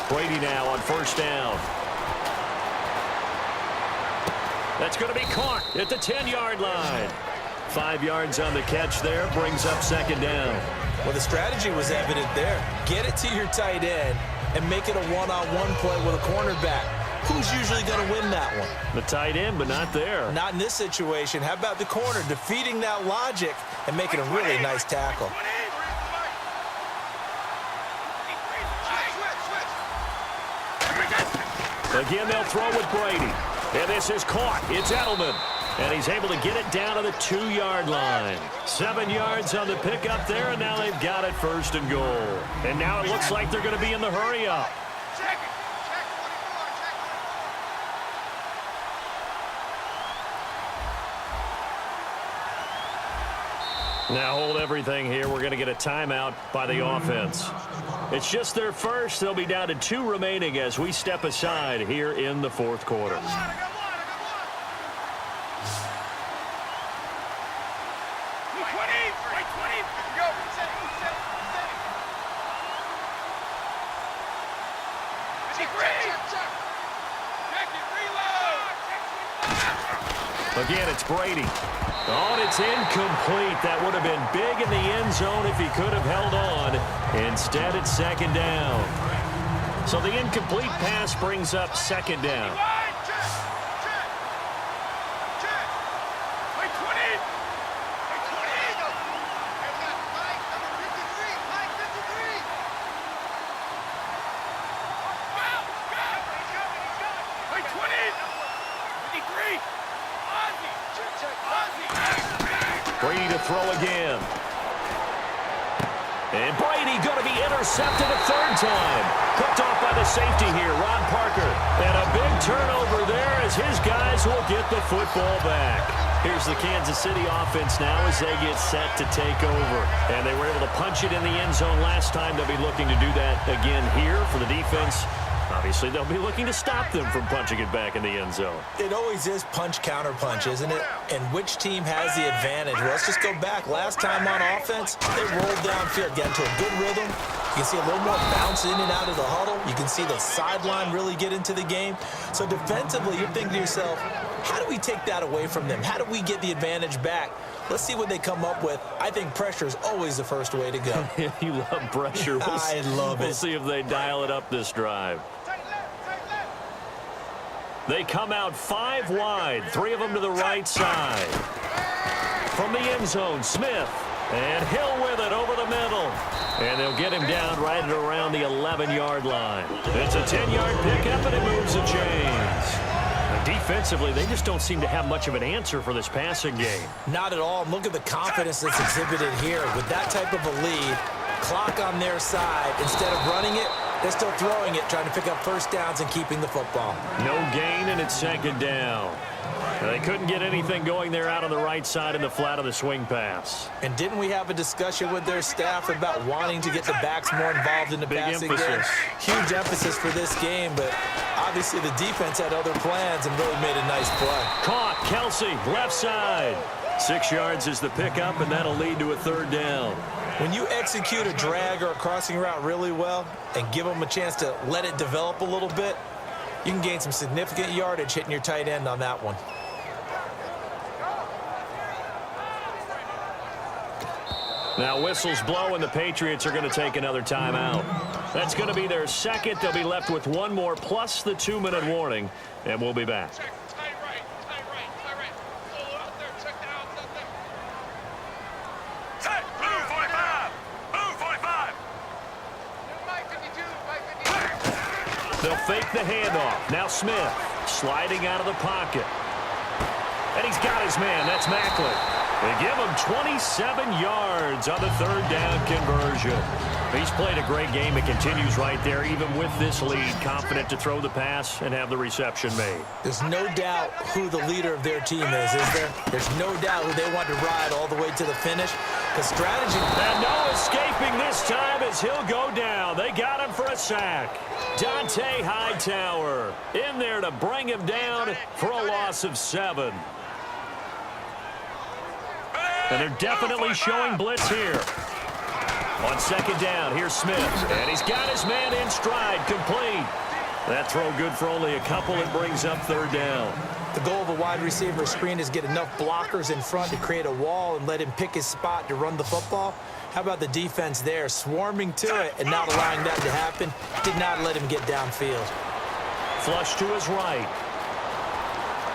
Brady now on first down. That's going to be caught at the 10-yard line. 5 yards on the catch there, brings up second down. Well, the strategy was evident there. Get it to your tight end and make it a one-on-one play with a cornerback. Who's usually going to win that one? The tight end, but not there. Not in this situation. How about the corner defeating that logic and making a really nice tackle? Again, they'll throw with Brady. And this is caught. It's Edelman. And he's able to get it down to the 2-yard line. 7 yards on the pickup there, and now they've got it first and goal. And now it looks like they're going to be in the hurry-up. Now hold everything here. We're going to get a timeout by the offense. It's just their first. They'll be down to 2 remaining as we step aside here in the fourth quarter. Again, it's Brady. Oh, and it's incomplete. That would have been big in the end zone if he could have held on. Instead, it's second down. So the incomplete pass brings up second down. Brady to throw again. And Brady going to be intercepted a third time. Picked off by the safety here, Ron Parker. And a big turnover there as his guys will get the football back. Here's the Kansas City offense now as they get set to take over. And they were able to punch it in the end zone last time. They'll be looking to do that again here for the defense. Obviously, they'll be looking to stop them from punching it back in the end zone. It always is punch-counter-punch, isn't it? And which team has the advantage? Well, let's just go back. Last time on offense, they rolled downfield, got into a good rhythm. You can see a little more bounce in and out of the huddle. You can see the sideline really get into the game. So defensively, you're thinking to yourself, how do we take that away from them? How do we get the advantage back? Let's see what they come up with. I think pressure is always the first way to go. You love pressure. I love it. We'll see if they dial it up this drive. They come out 5 wide, 3 of them to the right side. From the end zone, Smith. And Hill with it over the middle. And they'll get him down right at around the 11-yard line. It's a 10-yard pickup, and it moves the chains. Defensively, they just don't seem to have much of an answer for this passing game. Not at all. Look at the confidence that's exhibited here. With that type of a lead, clock on their side, instead of running it, they're still throwing it, trying to pick up first downs and keeping the football. No gain, and it's second down. They couldn't get anything going there out on the right side in the flat of the swing pass. And didn't we have a discussion with their staff about wanting to get the backs more involved in the passing game? Huge emphasis for this game, but obviously the defense had other plans and really made a nice play. Caught, Kelsey, left side. 6 yards is the pickup, and that'll lead to a third down. When you execute a drag or a crossing route really well and give them a chance to let it develop a little bit, you can gain some significant yardage hitting your tight end on that one. Now whistles blow, and the Patriots are going to take another timeout. That's going to be their second. They'll be left with 1 more plus the 2-minute warning, and we'll be back. They'll fake the handoff. Now Smith sliding out of the pocket. And he's got his man. That's Macklin. They give him 27 yards on the third down conversion. He's played a great game. It continues right there, even with this lead. Confident to throw the pass and have the reception made. There's no doubt who the leader of their team is there? There's no doubt who they want to ride all the way to the finish. The strategy. And no escaping this time as he'll go down. They got him for a sack. Dante Hightower in there to bring him down for a loss of 7. And they're definitely showing blitz here. On second down, here's Smith. And he's got his man in stride, complete. That throw good for only a couple. It brings up third down. The goal of a wide receiver screen is get enough blockers in front to create a wall and let him pick his spot to run the football. How about the defense there, swarming to it and not allowing that to happen? Did not let him get downfield. Flush to his right.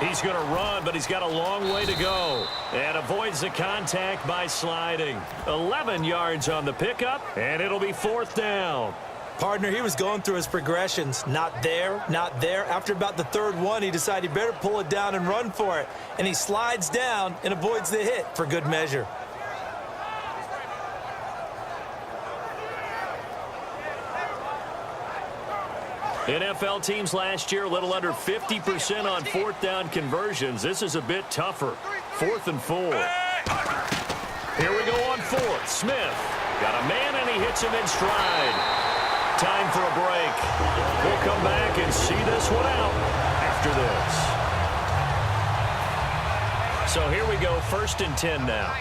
He's going to run, but he's got a long way to go. And avoids the contact by sliding. 11 yards on the pickup, and it'll be fourth down. Partner, he was going through his progressions. Not there, not there. After about the third one, he decided he better pull it down and run for it. And he slides down and avoids the hit for good measure. NFL teams last year a little under 50% on fourth down conversions. This is a bit tougher. 4th and 4. Here we go on fourth. Smith got a man and he hits him in stride. Time for a break. We'll come back and see this one out after this. So here we go, 1st and 10 now.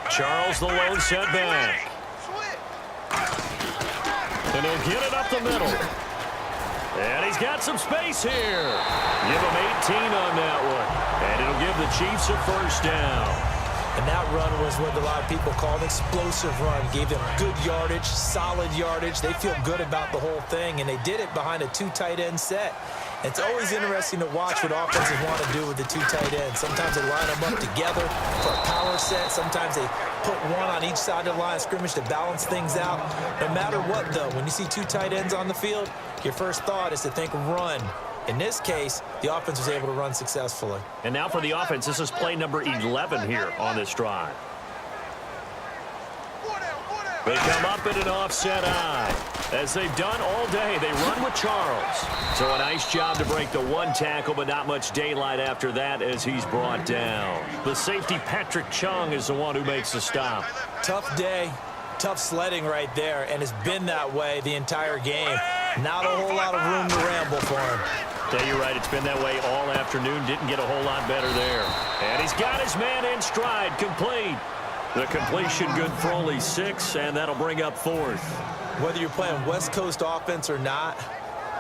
Charles the lone setback. And he'll get it up the middle. And he's got some space here. Give him 18 on that one. And it'll give the Chiefs a first down. And that run was what a lot of people call an explosive run. Gave them good yardage, solid yardage. They feel good about the whole thing, and they did it behind a 2 tight end set. It's always interesting to watch what offenses want to do with the 2 tight ends. Sometimes they line them up together for a power set. Sometimes they put one on each side of the line of scrimmage to balance things out. No matter what, though, when you see 2 tight ends on the field, your first thought is to think run. In this case, the offense was able to run successfully. And now for the offense, this is play number 11 here on this drive. They come up in an offset eye. As they've done all day, they run with Charles. So a nice job to break the 1 tackle, but not much daylight after that as he's brought down. The safety, Patrick Chung, is the one who makes the stop. Tough day, tough sledding right there, and it's been that way the entire game. Not a whole lot of room to ramble for him. Tell you right, it's been that way all afternoon. Didn't get a whole lot better there. And he's got his man in stride, complete. The completion good for only 6, and that'll bring up 4th. Whether you're playing West Coast offense or not,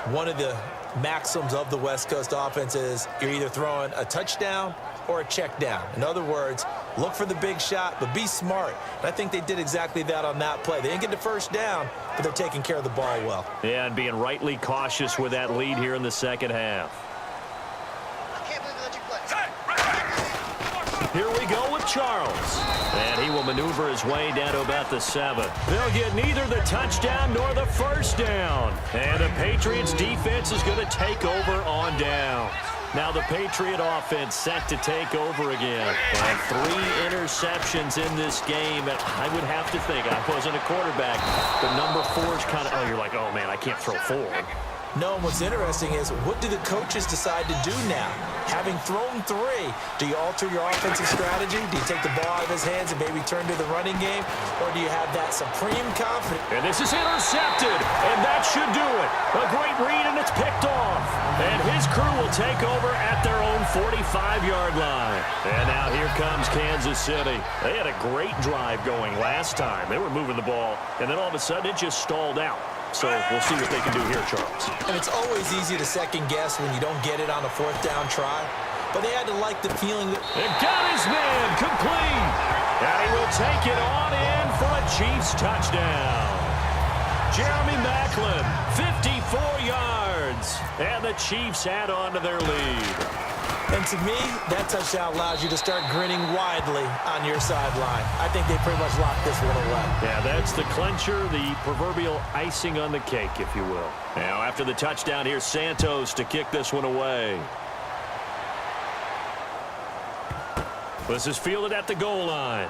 one of the maxims of the West Coast offense is you're either throwing a touchdown or a check down. In other words, look for the big shot, but be smart. And I think they did exactly that on that play. They didn't get the first down, but they're taking care of the ball well. Yeah, and being rightly cautious with that lead here in the second half. Here we go with Charles. And he will maneuver his way down to about the 7. They'll get neither the touchdown nor the first down. And the Patriots defense is going to take over on down. Now the Patriot offense set to take over again. And 3 interceptions in this game. And I would have to think, I wasn't a quarterback, but number 4 is kind of, oh, you're like, oh, man, I can't throw 4. No, and what's interesting is, what do the coaches decide to do now? Having thrown 3, do you alter your offensive strategy? Do you take the ball out of his hands and maybe turn to the running game? Or do you have that supreme confidence? And this is intercepted, and that should do it. A great read, and it's picked off. And his crew will take over at their own 45-yard line. And now here comes Kansas City. They had a great drive going last time. They were moving the ball, and then all of a sudden it just stalled out. So we'll see what they can do here, Charles. And it's always easy to second guess when you don't get it on a 4th down try. But they had to like the feeling that... And got his man complete. And he will take it on in for a Chiefs touchdown. Jeremy Maclin, 54 yards. And the Chiefs add on to their lead. And to me, that touchdown allows you to start grinning widely on your sideline. I think they pretty much locked this one away. Yeah, that's the clincher, the proverbial icing on the cake, if you will. Now, after the touchdown, here's Santos to kick this one away. This is fielded at the goal line.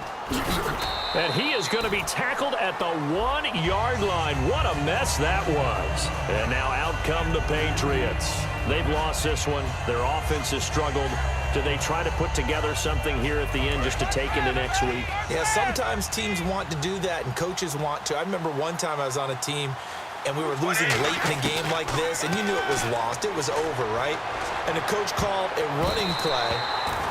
And he is going to be tackled at the 1-yard line. What a mess that was. And now out come the Patriots. They've lost this one. Their offense has struggled. Do they try to put together something here at the end just to take into next week? Yeah, sometimes teams want to do that and coaches want to. I remember one time I was on a team and we were losing late in a game like this, and you knew it was lost. It was over, right? And the coach called a running play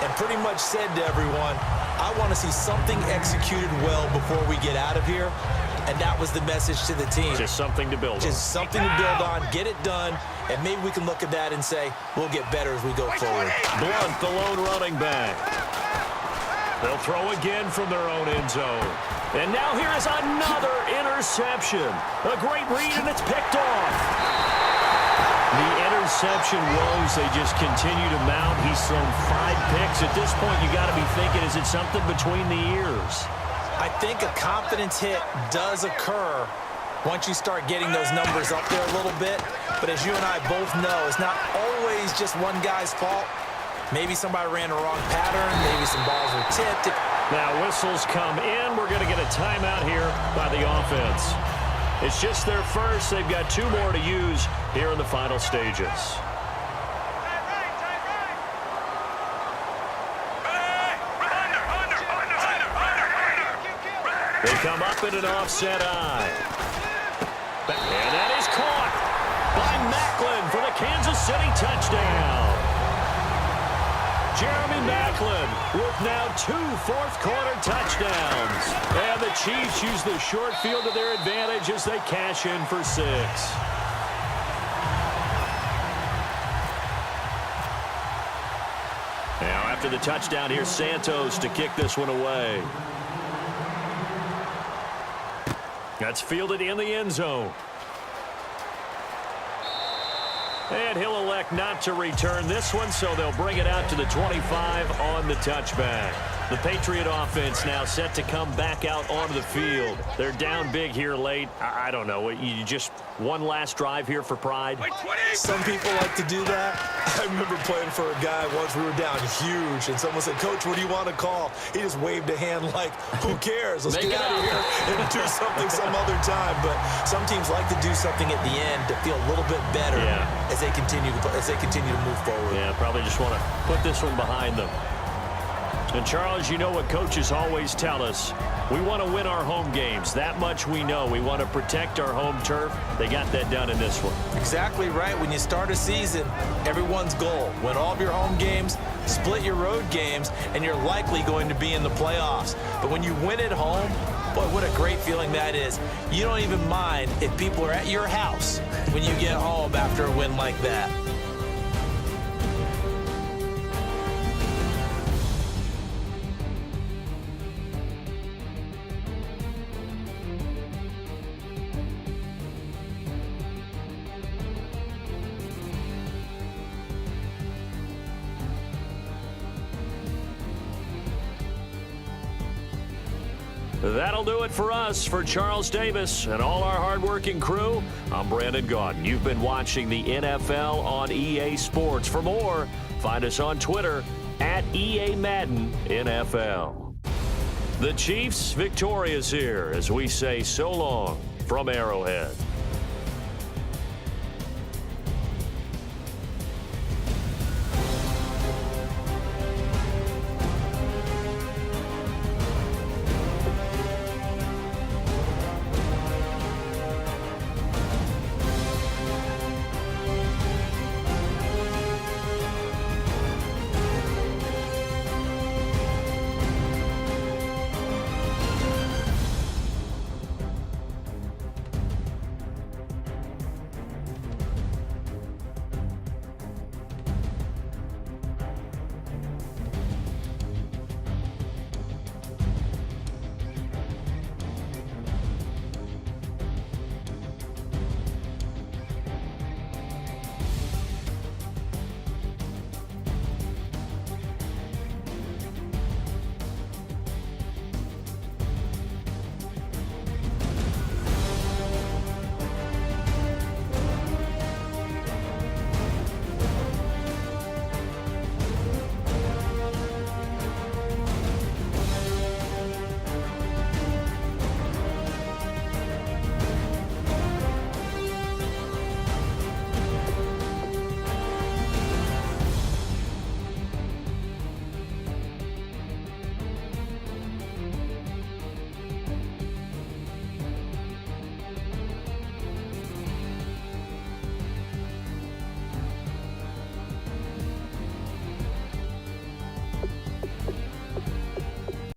and pretty much said to everyone, I want to see something executed well before we get out of here. And that was the message to the team. Just something to build on. Just something to build on, get it done, and maybe we can look at that and say, we'll get better as we go forward. Blunt, the lone running back. They'll throw again from their own end zone. And now here is another interception. A great read, and it's picked off. The interception woes, they just continue to mount. He's thrown 5 picks. At this point, you got to be thinking, is it something between the ears? I think a confidence hit does occur once you start getting those numbers up there a little bit. But as you and I both know, it's not always just one guy's fault. Maybe somebody ran the wrong pattern. Maybe some balls were tipped. Now whistles come in. We're going to get a timeout here by the offense. It's just their first. They've got 2 more to use here in the final stages. They come up in an offset eye. And that is caught by Macklin for the Kansas City touchdown. Jeremy Macklin with now 2 fourth-quarter touchdowns. And the Chiefs use the short field to their advantage as they cash in for 6. Now after the touchdown, here's Santos to kick this one away. That's fielded in the end zone. And he'll elect not to return this one, so they'll bring it out to the 25 on the touchback. The Patriot offense now set to come back out onto the field. They're down big here late. I don't know. You just one last drive here for pride? Some people like to do that. I remember playing for a guy once. We were down huge, and someone said, Coach, what do you want to call? He just waved a hand like, who cares? Let's get out of here and do something some other time. But some teams like to do something at the end to feel a little bit better as they continue to move forward. Yeah, probably just want to put this one behind them. And, Charles, you know what coaches always tell us. We want to win our home games. That much we know. We want to protect our home turf. They got that done in this one. Exactly right. When you start a season, everyone's goal, win all of your home games, split your road games, and you're likely going to be in the playoffs. But when you win at home, boy, what a great feeling that is. You don't even mind if people are at your house when you get home after a win like that. That'll do it for us. For Charles Davis and all our hardworking crew, I'm Brandon Gaudin. You've been watching the NFL on EA Sports. For more, find us on Twitter at EA Madden NFL. The Chiefs victorious here as we say so long from Arrowhead.